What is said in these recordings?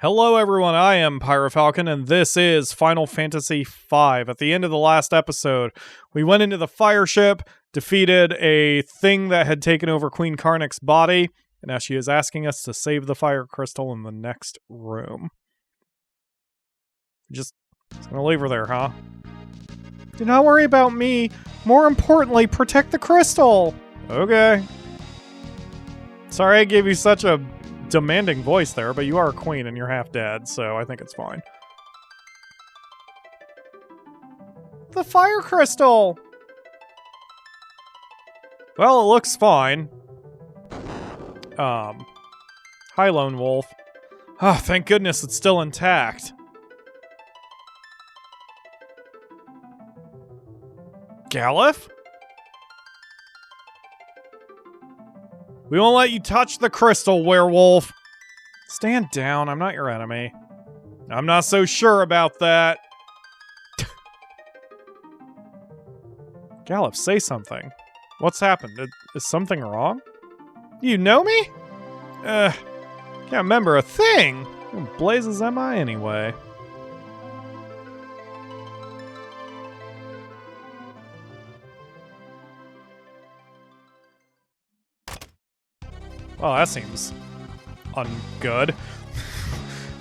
Hello everyone, I am PyroFalkon, and this is Final Fantasy V. At the end of the last episode, we went into the fire ship, defeated a thing that had taken over Queen Karnak's body, and now she is asking us to save the fire crystal in the next room. Just gonna leave her there, huh? Do not worry about me. More importantly, protect the crystal. Okay. Sorry I gave you such a demanding voice there, but you are a queen and you're half dead, so I think it's fine. The fire crystal! Well, it looks fine. Hi, Lone Wolf. Ah, thank goodness it's still intact. Galif? We won't let you touch the crystal, werewolf. Stand down, I'm not your enemy. I'm not so sure about that. Galif, say something. What's happened? Is something wrong? You know me? Can't remember a thing. Who blazes am I anyway? Well, that seems ungood.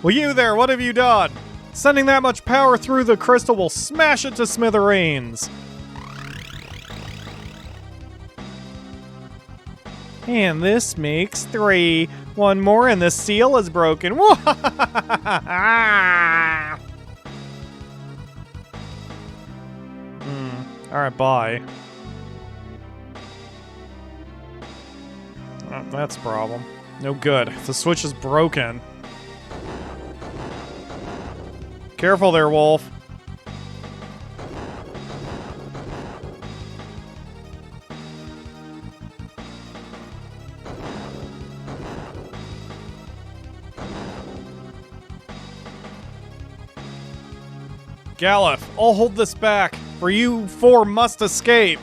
Well, you there, what have you done? Sending that much power through the crystal will smash it to smithereens. And this makes 3. One more and the seal is broken. Alright, bye. Oh, that's a problem. No good. The switch is broken. Careful there, Wolf. Galif, I'll hold this back, for you 4 must escape.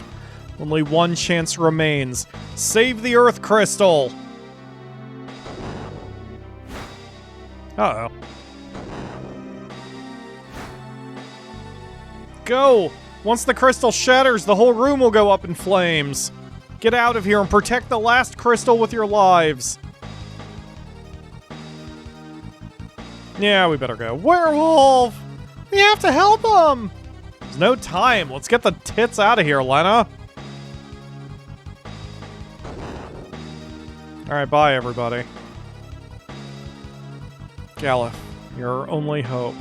Only one chance remains. Save the Earth Crystal! Uh-oh. Go! Once the crystal shatters, the whole room will go up in flames. Get out of here and protect the last crystal with your lives. Yeah, we better go. Werewolf! We have to help him! There's no time. Let's get the tits out of here, Lena. Alright, bye everybody. Galif, your only hope.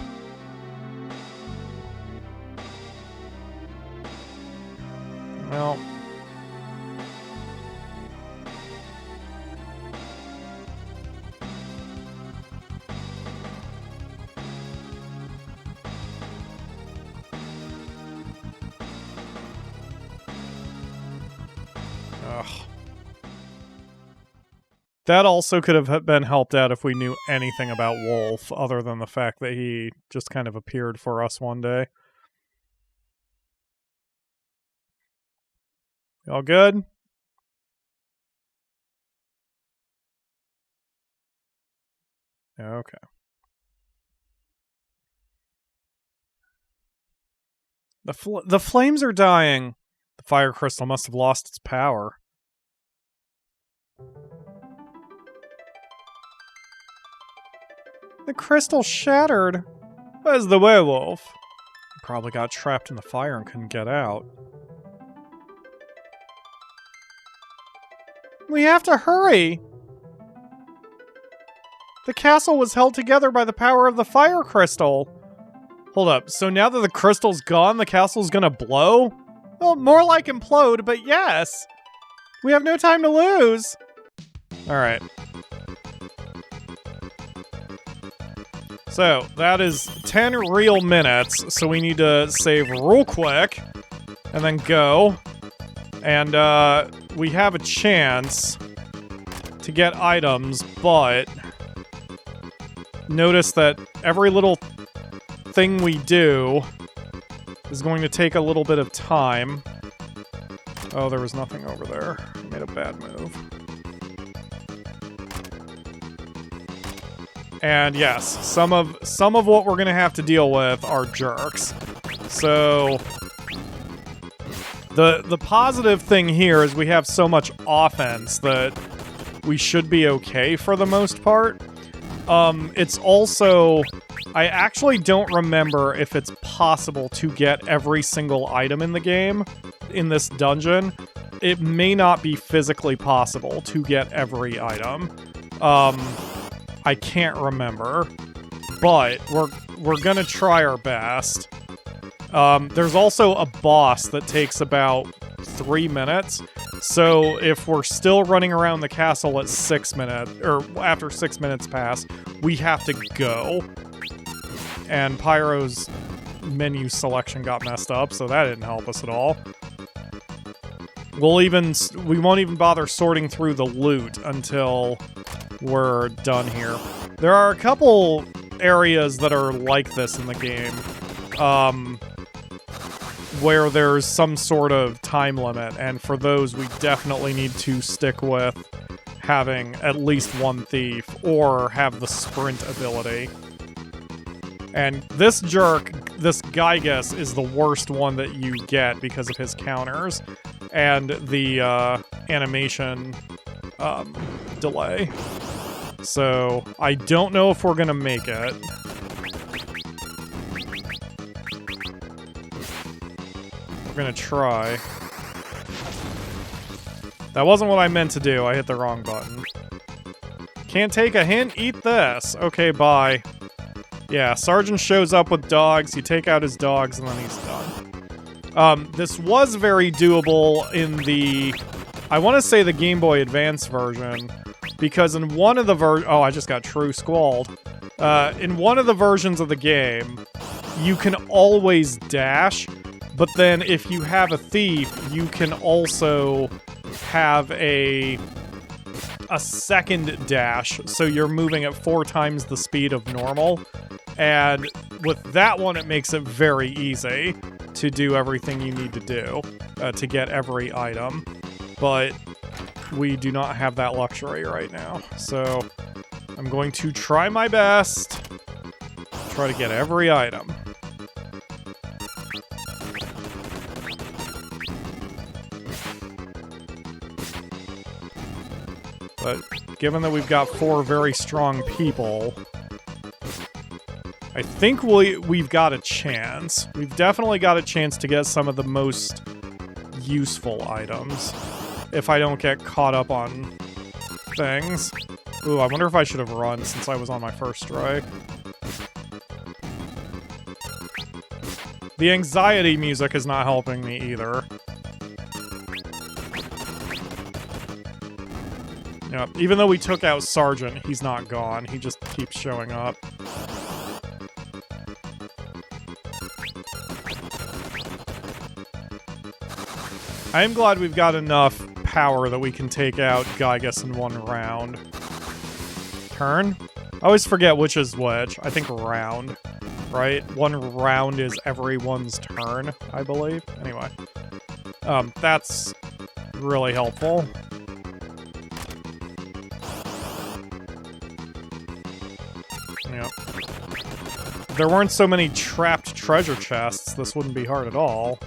Well. Ugh. That also could have been helped out if we knew anything about Wolf, other than the fact that he just kind of appeared for us one day. All good? Okay. The flames are dying. The fire crystal must have lost its power. The crystal shattered. Where's the werewolf? He probably got trapped in the fire and couldn't get out. We have to hurry! The castle was held together by the power of the fire crystal. Hold up, so now that the crystal's gone, the castle's gonna blow? Well, more like implode, but yes! We have no time to lose! Alright. So, that is 10 real minutes, so we need to save real quick, and then go. And, we have a chance to get items, but notice that every little thing we do is going to take a little bit of time. Oh, there was nothing over there. I made a bad move. And yes, some of what we're gonna have to deal with are jerks. So the positive thing here is we have so much offense that we should be okay for the most part. It's also, I actually don't remember if it's possible to get every single item in the game in this dungeon. It may not be physically possible to get every item. I can't remember, but we're gonna try our best. There's also a boss that takes about 3 minutes. So if we're still running around the castle at 6 minutes, or after 6 minutes pass, we have to go. And Pyro's menu selection got messed up, so that didn't help us at all. We won't even bother sorting through the loot until we're done here. There are a couple areas that are like this in the game, where there's some sort of time limit, and for those we definitely need to stick with having at least one thief or have the sprint ability. And this jerk, this Gygas, is the worst one that you get because of his counters and the animation delay. So I don't know if we're gonna make it. We're gonna try. That wasn't what I meant to do. I hit the wrong button. Can't take a hint? Eat this. Okay, bye. Yeah, Sergeant shows up with dogs. You take out his dogs, and then he's done. This was very doable in the... I want to say the Game Boy Advance version, because in one of the oh, I just got true squalled. In one of the versions of the game, you can always dash, but then if you have a thief, you can also have a second dash, so you're moving at 4 times the speed of normal. And with that one, it makes it very easy to do everything you need to do to get every item. But we do not have that luxury right now. So I'm going to try my best. Try to get every item. But given that we've got 4 very strong people, I think we've got a chance. We've definitely got a chance to get some of the most useful items if I don't get caught up on things. Ooh, I wonder if I should have run since I was on my first strike. The anxiety music is not helping me either. Yep, even though we took out Sergeant, he's not gone. He just keeps showing up. I am glad we've got enough power that we can take out Gygas in 1 round. Turn? I always forget which is which. I think round, right? 1 round is everyone's turn, I believe. Anyway. That's really helpful. Yep. If there weren't so many trapped treasure chests, this wouldn't be hard at all.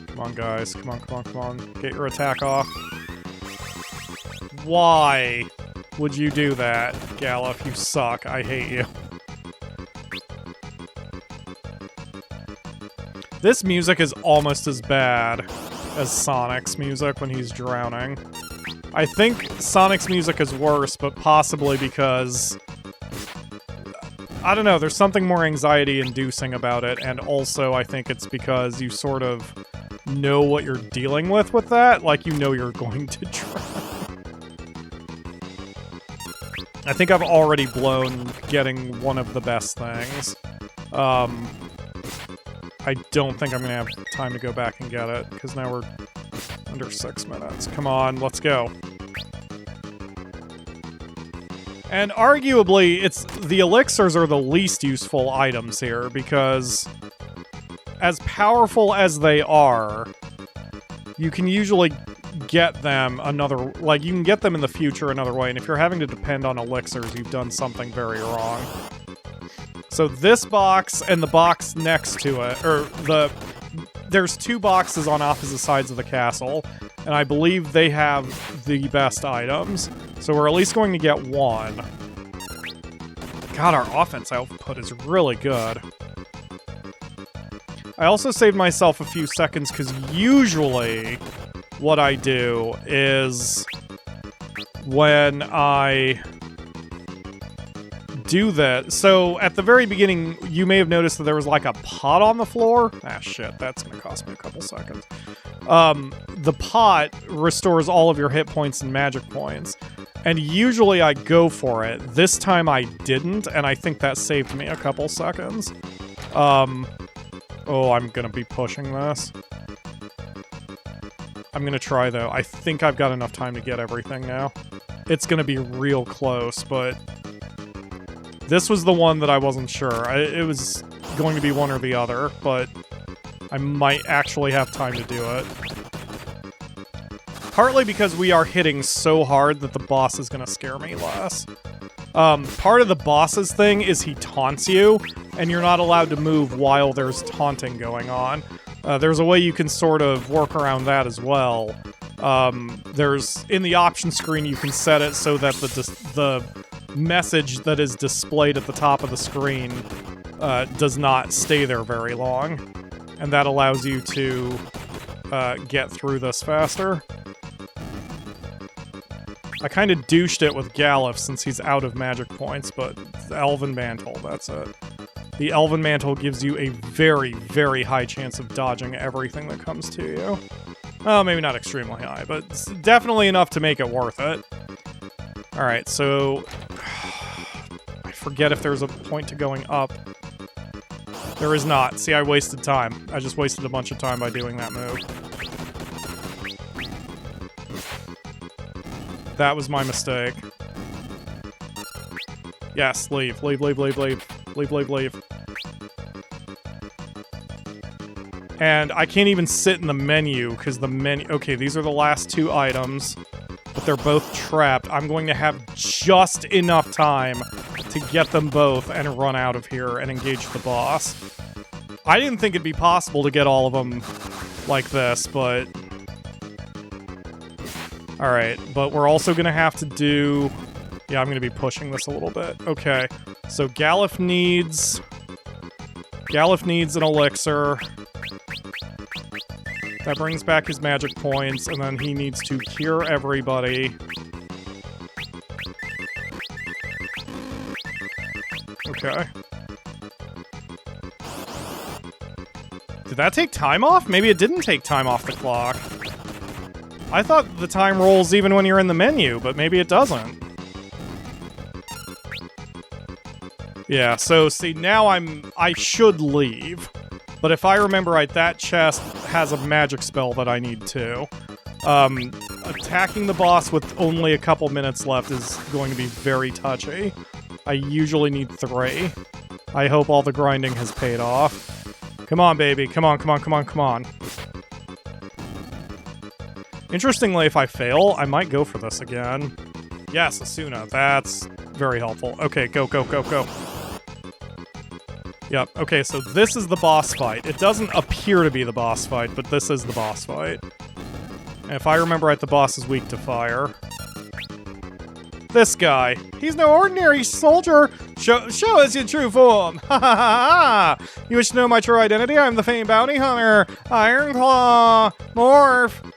Come on, guys. Come on, come on, come on. Get your attack off. Why would you do that, Galuf? You suck. I hate you. This music is almost as bad as Sonic's music when he's drowning. I think Sonic's music is worse, but possibly because... I don't know, there's something more anxiety-inducing about it, and also I think it's because you sort of know what you're dealing with that, like you know you're going to drown. I think I've already blown getting one of the best things. I don't think I'm gonna have time to go back and get it, because now we're under 6 minutes. Come on, let's go. And arguably, the elixirs are the least useful items here, because as powerful as they are, you can usually get them another... Like, you can get them in the future another way, and if you're having to depend on elixirs, you've done something very wrong. So this box and the box next to it, or there's 2 boxes on opposite sides of the castle, and I believe they have the best items. So we're at least going to get one. God, our offense output is really good. I also saved myself a few seconds because usually what I do is when I do that. So at the very beginning, you may have noticed that there was like a pot on the floor. Ah, shit, that's going to cost me a couple seconds. The pot restores all of your hit points and magic points. And usually I go for it. This time I didn't, and I think that saved me a couple seconds. Oh, I'm gonna be pushing this. I'm gonna try, though. I think I've got enough time to get everything now. It's gonna be real close, but... This was the one that I wasn't sure. It was going to be one or the other, but I might actually have time to do it. Partly because we are hitting so hard that the boss is gonna scare me less. Part of the boss's thing is he taunts you, and you're not allowed to move while there's taunting going on. There's a way you can sort of work around that as well. There's, in the option screen, you can set it so that the message that is displayed at the top of the screen does not stay there very long. And that allows you to get through this faster. I kind of douched it with Galif since he's out of magic points, but the Elven Mantle, that's it. The Elven Mantle gives you a very, very high chance of dodging everything that comes to you. Well, maybe not extremely high, but it's definitely enough to make it worth it. Alright, so... I forget if there's a point to going up. There is not. See, I wasted time. I just wasted a bunch of time by doing that move. That was my mistake. Yes, leave. Leave, leave, leave, leave. Leave, leave, leave. And I can't even sit in the menu, because the menu... Okay, these are the last 2 items, but they're both trapped. I'm going to have just enough time to get them both and run out of here and engage the boss. I didn't think it'd be possible to get all of them like this, but... Alright, but we're also gonna have to do... Yeah, I'm gonna be pushing this a little bit. Okay, so Galif needs an elixir. That brings back his magic points, and then he needs to cure everybody. Okay. Did that take time off? Maybe it didn't take time off the clock. I thought the time rolls even when you're in the menu, but maybe it doesn't. Yeah, so see, now I should leave. But if I remember right, that chest has a magic spell that I need too. Attacking the boss with only a couple minutes left is going to be very touchy. I usually need 3. I hope all the grinding has paid off. Come on, baby. Come on, come on, come on, come on. Interestingly, if I fail, I might go for this again. Yes, Asuna. That's very helpful. Okay, go, go, go, go. Yep, okay, so this is the boss fight. It doesn't appear to be the boss fight, but this is the boss fight. And if I remember right, the boss is weak to fire. This guy. He's no ordinary soldier. Show us your true form. Ha ha ha ha! You wish to know my true identity? I'm the famed bounty hunter. Ironclaw. Morph.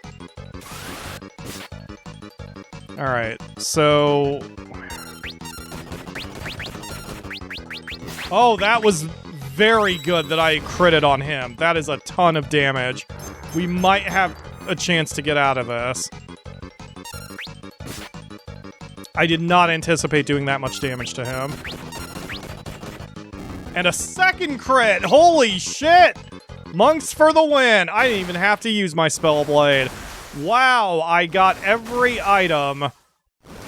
Alright, so... Oh, that was very good that I critted on him. That is a ton of damage. We might have a chance to get out of this. I did not anticipate doing that much damage to him. And a second crit! Holy shit! Monks for the win! I didn't even have to use my spell blade. Wow, I got every item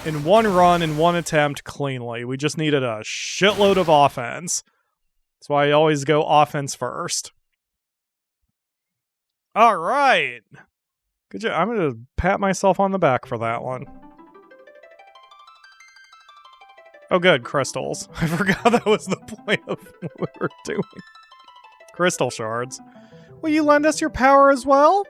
in one run, in one attempt, cleanly. We just needed a shitload of offense. That's why I always go offense first. Alright! Good job. I'm going to pat myself on the back for that one. Oh, good. Crystals. I forgot that was the point of what we were doing. Crystal shards. Will you lend us your power as well?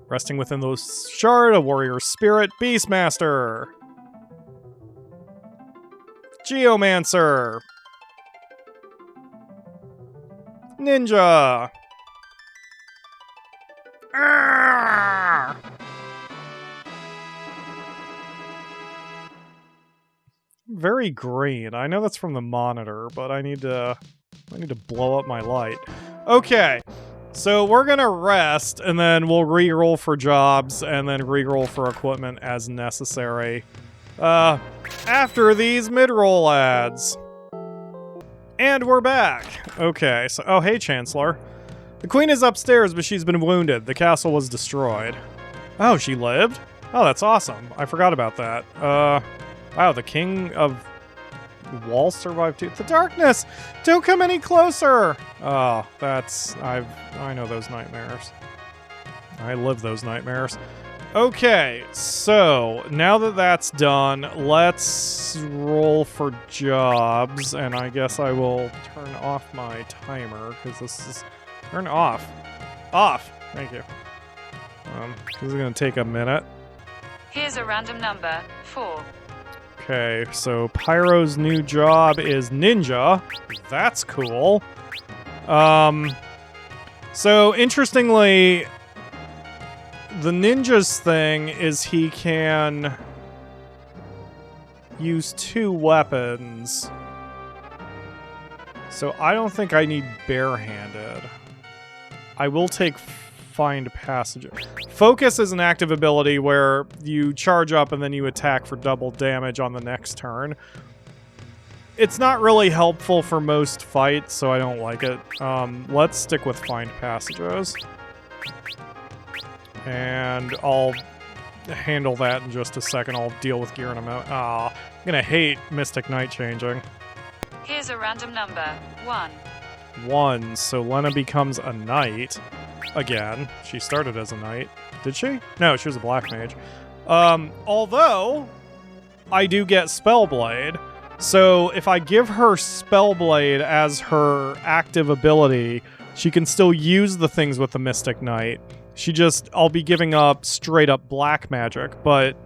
Resting within those shard, a warrior spirit, Beastmaster. Geomancer. Ninja. Arrgh! Very green. I know that's from the monitor, but I need to blow up my light. Okay. So we're gonna rest, and then we'll re-roll for jobs, and then re-roll for equipment as necessary. After these mid-roll ads. And we're back. Okay, so, oh, hey, Chancellor. The Queen is upstairs, but she's been wounded. The castle was destroyed. Oh, she lived? Oh, that's awesome. I forgot about that. Wow, the King of Wall survived too. The darkness! Don't come any closer! Oh, that's... I know those nightmares. I live those nightmares. Okay, so now that that's done, let's roll for jobs, and I guess I will turn off my timer, because this is... Turn off. Off! Thank you. This is going to take a minute. Here's a random number, 4. Okay, so Pyro's new job is Ninja. That's cool. So interestingly, the Ninja's thing is he can use 2 weapons. So I don't think I need barehanded. I will take Find Passage. Focus is an active ability where you charge up and then you attack for double damage on the next turn. It's not really helpful for most fights, so I don't like it. Let's stick with Find Passages. And I'll handle that in just a second. I'll deal with gear in a moment. Aw, I'm gonna hate Mystic Knight changing. Here's a random number, 1. 1, so Lena becomes a knight. Again, she started as a knight. Did she? No, she was a black mage. Although, I do get Spellblade. So if I give her Spellblade as her active ability, she can still use the things with the Mystic Knight. I'll be giving up straight up black magic, but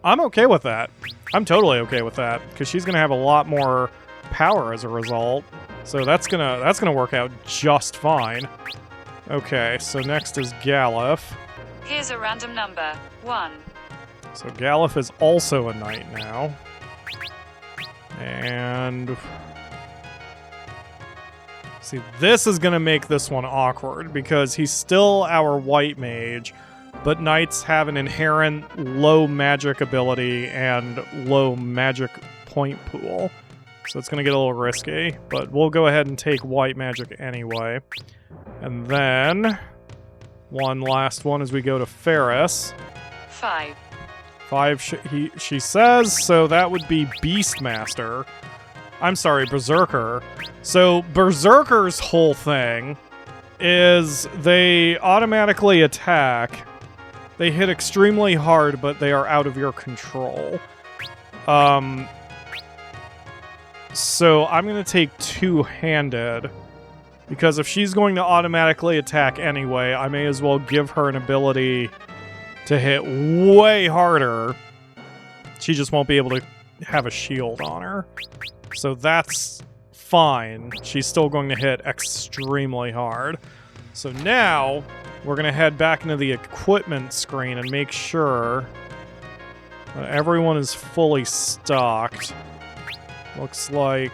I'm okay with that. I'm totally okay with that, because she's gonna have a lot more power as a result. So that's gonna work out just fine. Okay, so next is Galif. Here's a random number, 1. So Galif is also a knight now. And... see, this is going to make this one awkward, because he's still our white mage, but knights have an inherent low magic ability and low magic point pool. So it's going to get a little risky, but we'll go ahead and take white magic anyway. And then, one last one as we go to Ferris. 5. 5, she says, so that would be Beastmaster. I'm sorry, Berserker. So Berserker's whole thing is they automatically attack. They hit extremely hard, but they are out of your control. So I'm going to take two-handed, because if she's going to automatically attack anyway, I may as well give her an ability to hit way harder. She just won't be able to have a shield on her. So that's fine. She's still going to hit extremely hard. So now, we're going to head back into the equipment screen and make sure that everyone is fully stocked. Looks like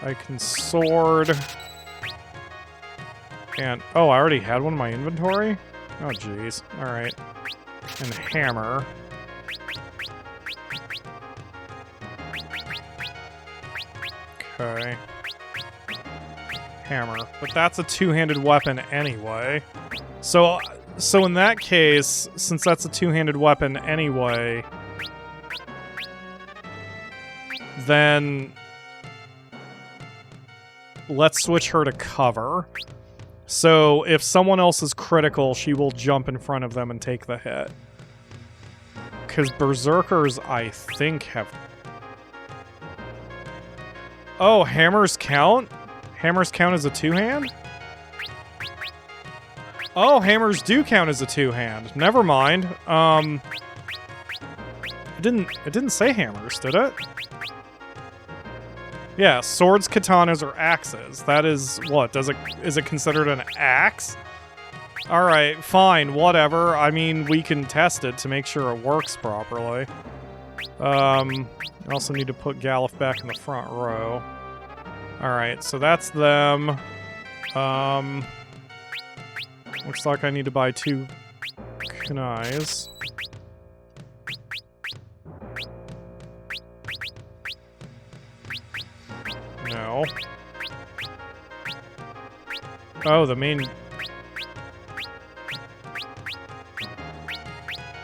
I can sword. And, oh, I already had one in my inventory? Oh, jeez. Alright. And hammer. Okay. Hammer. But that's a two-handed weapon anyway. So in that case, since that's a two-handed weapon anyway, then let's switch her to cover. So if someone else is critical, she will jump in front of them and take the hit. Because Berserkers, I think, have... Oh, hammers count? Hammers count as a two-hand? Oh, hammers do count as a two-hand. Never mind. It didn't say hammers, did it? Yeah, swords, katanas, or axes. That is what? Is it considered an axe? Alright, fine, whatever. I mean, we can test it to make sure it works properly. I also need to put Galuf back in the front row. Alright, so that's them. Looks like I need to buy 2 kunais. No. Oh, the main...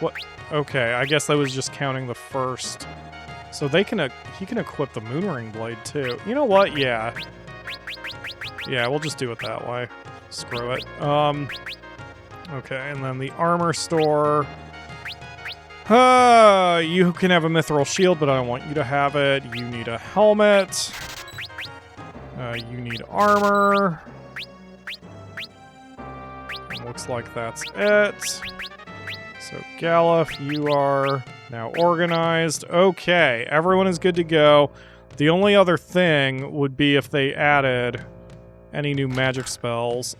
What? Okay, I guess I was just counting the first. So they can, he can equip the Moonring Blade too. You know what? Yeah. Yeah, we'll just do it that way. Screw it. Okay, and then the armor store. You can have a mithril shield, but I don't want you to have it. You need a helmet. You need armor. Looks like that's it. So, Galuf, you are now organized. Okay, everyone is good to go. The only other thing would be if they added any new magic spells,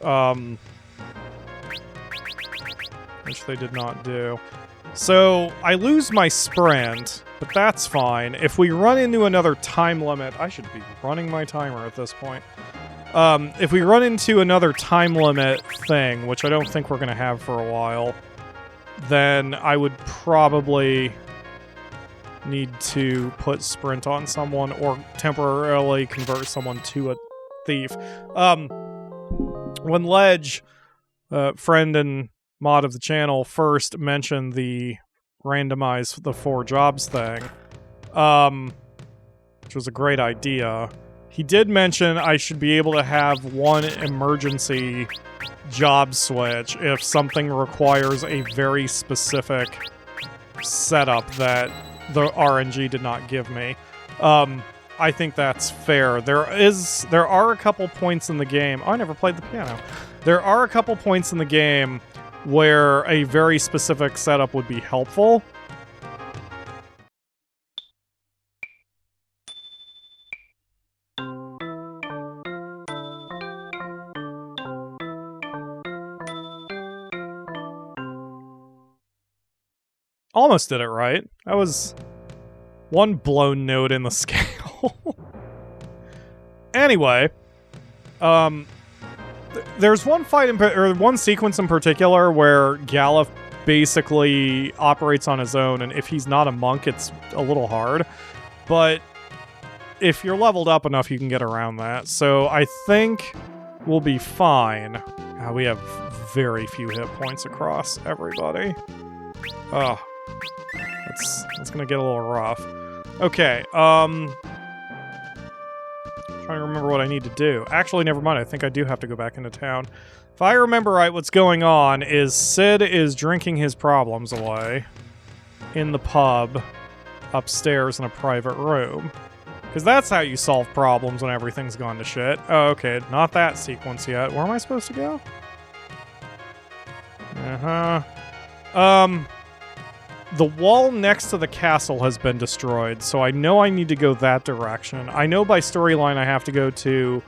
which they did not do. So, I lose my sprint, but that's fine. If we run into another time limit... I should be running my timer at this point. If we run into another time limit thing, which I don't think we're going to have for a while, then I would probably need to put sprint on someone or temporarily convert someone to a thief. When Ledge, friend and mod of the channel, first mentioned the randomize the 4 jobs thing, which was a great idea, he did mention I should be able to have 1 emergency job switch if something requires a very specific setup that the RNG did not give me. I think that's fair. There are a couple points in the game... Oh, I never played the piano. There are a couple points in the game where a very specific setup would be helpful. Almost did it right. That was 1 blown note in the scale. Anyway, there's one fight or one sequence in particular where Galuf basically operates on his own, and if he's not a monk, it's a little hard. But if you're leveled up enough, you can get around that. So I think we'll be fine. We have very few hit points across everybody. Oh. That's gonna get a little rough. Okay, trying to remember what I need to do. Actually, never mind, I think I do have to go back into town. If I remember right, what's going on is Sid is drinking his problems away in the pub upstairs in a private room. Because that's how you solve problems when everything's gone to shit. Oh, okay, not that sequence yet. Where am I supposed to go? The wall next to the castle has been destroyed, so I know I need to go that direction. I know by storyline I have to go to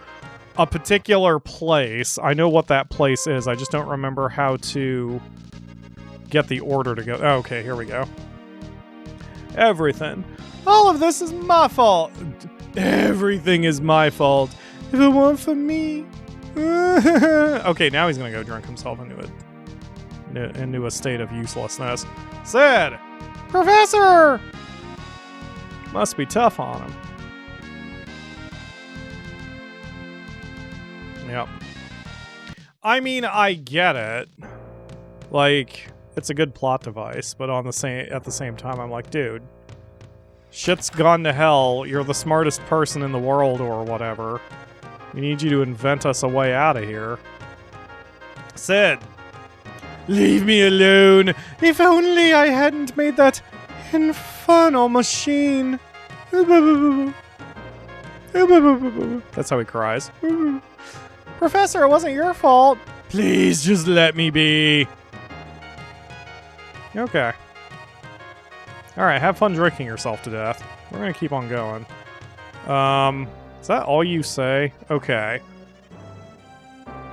a particular place. I know what that place is, I just don't remember how to get the order to go. Oh, okay, here we go. Everything. All of this is my fault. Everything is my fault. If it weren't for me. Okay, now he's gonna go drink himself into a state of uselessness. Sid! Professor! Must be tough on him. Yep. I mean, I get it. Like, it's a good plot device, but at the same time, I'm like, dude, shit's gone to hell. You're the smartest person in the world or whatever. We need you to invent us a way out of here. Sid! Leave me alone! If only I hadn't made that infernal machine! That's how he cries. Professor, it wasn't your fault! Please, just let me be! Okay. Alright, have fun drinking yourself to death. We're gonna keep on going. Is that all you say? Okay.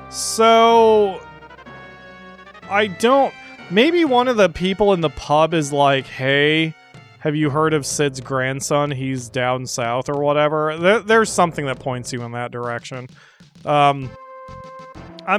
So... I don't... Maybe one of the people in the pub is like, hey, have you heard of Sid's grandson? He's down south or whatever. There's something that points you in that direction. I'm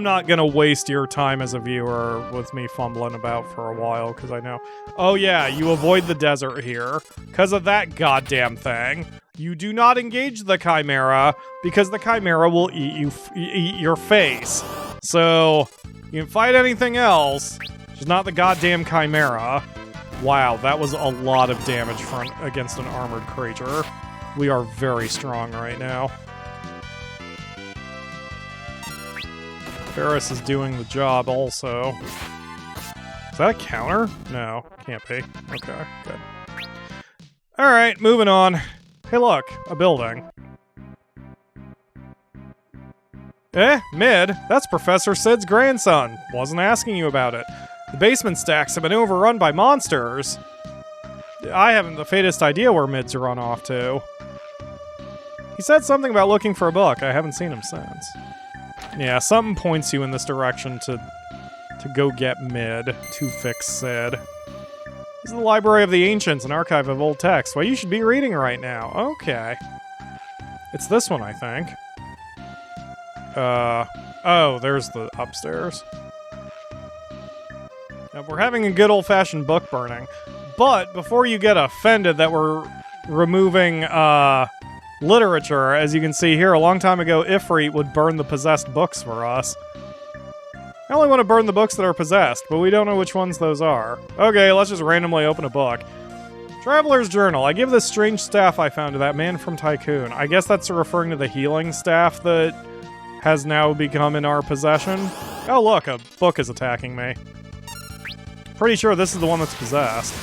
not gonna waste your time as a viewer with me fumbling about for a while, because I know... Oh yeah, you avoid the desert here, because of that goddamn thing. You do not engage the Chimera, because the Chimera will eat your face. So, you can fight anything else, just not the goddamn Chimera. Wow, that was a lot of damage against an armored creature. We are very strong right now. Ferris is doing the job also. Is that a counter? No, can't be. Okay, good. Alright, moving on. Hey look, a building. Mid, that's Professor Sid's grandson. Wasn't asking you about it. The basement stacks have been overrun by monsters. I haven't the faintest idea where Mid's run off to. He said something about looking for a book. I haven't seen him since. Yeah, something points you in this direction to go get Mid to fix Sid. This is the Library of the Ancients, an archive of old texts. Well, you should be reading right now. Okay. It's this one, I think. Oh, there's the upstairs. Now, we're having a good old-fashioned book burning. But before you get offended that we're removing, literature, as you can see here, a long time ago, Ifrit would burn the possessed books for us. I only want to burn the books that are possessed, but we don't know which ones those are. Okay, let's just randomly open a book. Traveler's Journal. I give this strange staff I found to that man from Tycoon. I guess that's referring to the healing staff that has now become in our possession. Oh look, a book is attacking me. Pretty sure this is the one that's possessed.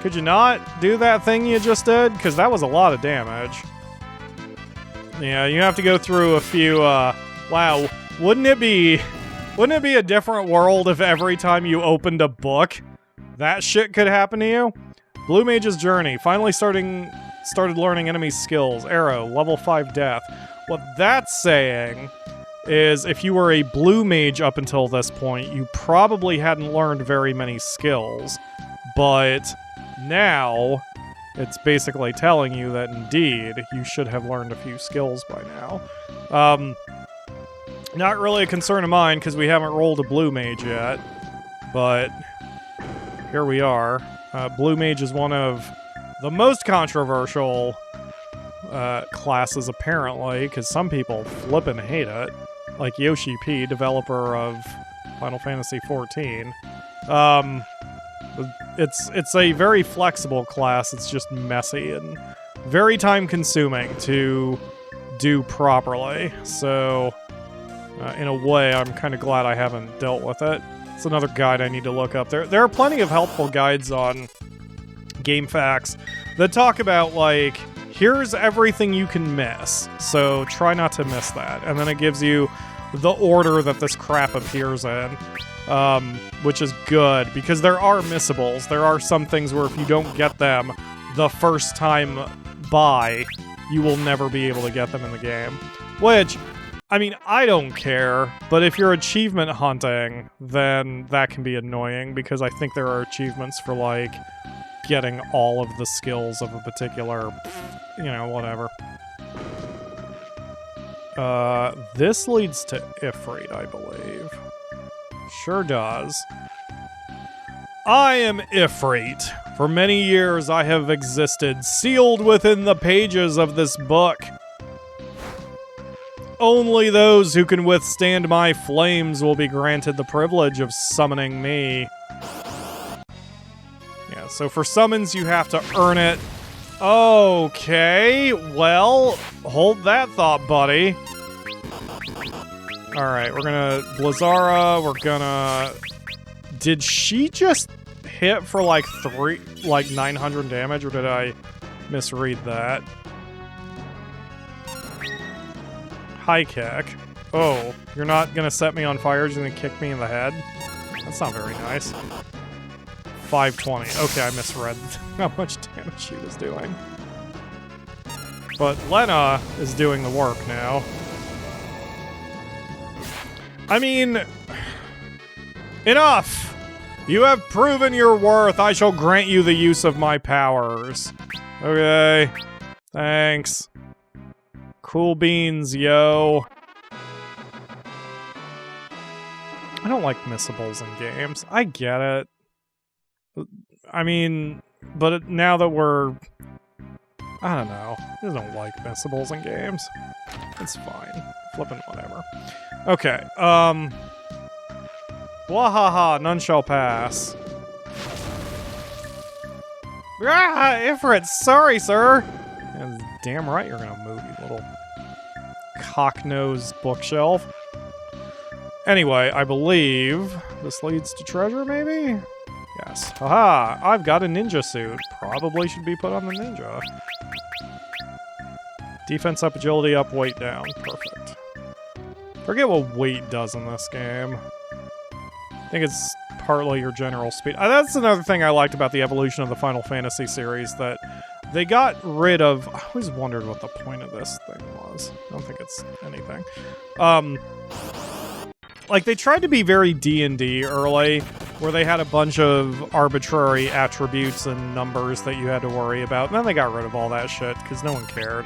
Could you not do that thing you just did? Because that was a lot of damage. Yeah, you have to go through a few, wow. Wouldn't it be a different world if every time you opened a book, that shit could happen to you? Blue Mage's Journey. Finally started learning enemy skills. Arrow, level 5 death. What that's saying is if you were a blue mage up until this point, you probably hadn't learned very many skills. But now, it's basically telling you that indeed, you should have learned a few skills by now. Not really a concern of mine, because we haven't rolled a blue mage yet. But here we are. Blue mage is one of the most controversial classes, apparently, because some people flippin' hate it. Like Yoshi P, developer of Final Fantasy XIV. It's a very flexible class. It's just messy and very time-consuming to do properly. So, in a way, I'm kind of glad I haven't dealt with it. It's another guide I need to look up. There are plenty of helpful guides on GameFAQs that talk about, like, here's everything you can miss, so try not to miss that. And then it gives you the order that this crap appears in, which is good, because there are missables. There are some things where if you don't get them the first time by, you will never be able to get them in the game. Which, I mean, I don't care, but if you're achievement hunting, then that can be annoying, because I think there are achievements for, like, getting all of the skills of a particular, you know, whatever. This leads to Ifrit, I believe. Sure does. I am Ifrit. For many years I have existed, sealed within the pages of this book. Only those who can withstand my flames will be granted the privilege of summoning me. Yeah, so for summons you have to earn it. Okay, well, hold that thought, buddy. Alright, we're gonna... Blizzara, we're gonna... Did she just hit for like 900 damage, or did I misread that? High kick. Oh, you're not gonna set me on fire, you're gonna kick me in the head? That's not very nice. 520. Okay, I misread how much damage she was doing. But Lena is doing the work now. I mean... Enough! You have proven your worth. I shall grant you the use of my powers. Okay. Thanks. Cool beans, yo. I don't like missables in games. I get it. I mean, but now that we're... I don't know. I don't like missables in games. It's fine. Flippin' whatever. Okay, Wahaha, none shall pass. Ah, Ifrit, sorry, sir! Yeah, damn right you're gonna move, you little cock-nosed bookshelf. Anyway, I believe this leads to treasure, maybe? Yes. Haha, I've got a ninja suit. Probably should be put on the ninja. Defense up, agility up, weight down. Perfect. Forget what weight does in this game. I think it's partly your general speed. That's another thing I liked about the evolution of the Final Fantasy series, that they got rid of... I always wondered what the point of this thing was. I don't think it's anything. Like, they tried to be very D&D early, where they had a bunch of arbitrary attributes and numbers that you had to worry about, and then they got rid of all that shit, because no one cared.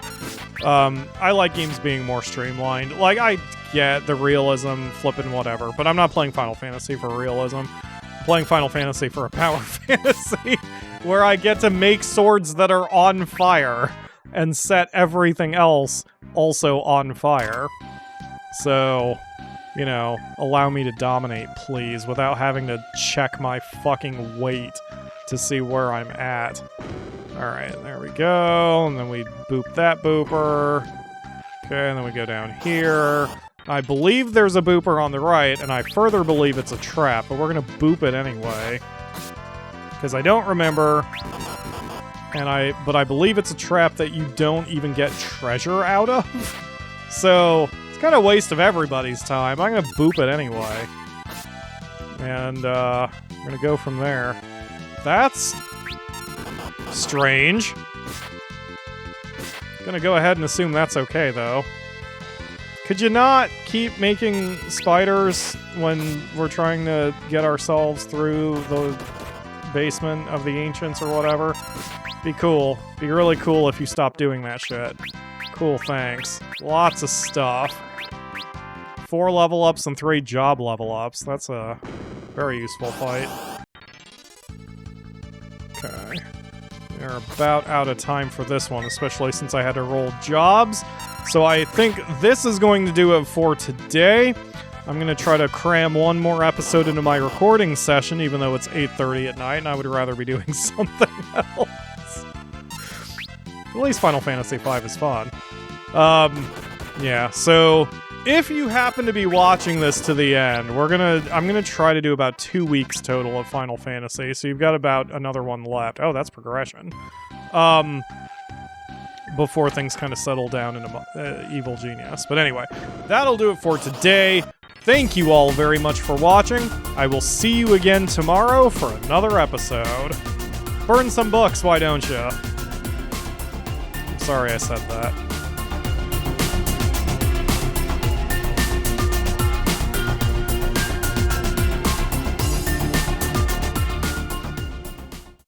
I like games being more streamlined. Like, I get the realism, flipping whatever, but I'm not playing Final Fantasy for realism. I'm playing Final Fantasy for a power fantasy, where I get to make swords that are on fire, and set everything else also on fire. So... you know, allow me to dominate, please, without having to check my fucking weight to see where I'm at. Alright, there we go, and then we boop that booper. Okay, and then we go down here. I believe there's a booper on the right, and I further believe it's a trap, but we're gonna boop it anyway. Because I don't remember, but I believe it's a trap that you don't even get treasure out of. So... it's kind of a waste of everybody's time. I'm gonna boop it anyway. And, we're gonna go from there. That's... strange. Gonna go ahead and assume that's okay, though. Could you not keep making spiders when we're trying to get ourselves through the basement of the Ancients or whatever? Be cool. Be really cool if you stop doing that shit. Cool, thanks. Lots of stuff. 4 level ups and 3 job level ups. That's a very useful fight. Okay. We're about out of time for this one, especially since I had to roll jobs. So I think this is going to do it for today. I'm going to try to cram one more episode into my recording session, even though it's 8:30 at night, and I would rather be doing something else. At least Final Fantasy V is fun. Yeah, so if you happen to be watching this to the end, I'm gonna try to do about 2 weeks total of Final Fantasy, so you've got about another one left. Oh, that's progression. Before things kind of settle down into Evil Genius. But anyway, that'll do it for today. Thank you all very much for watching. I will see you again tomorrow for another episode. Burn some books, why don't you? Sorry I said that.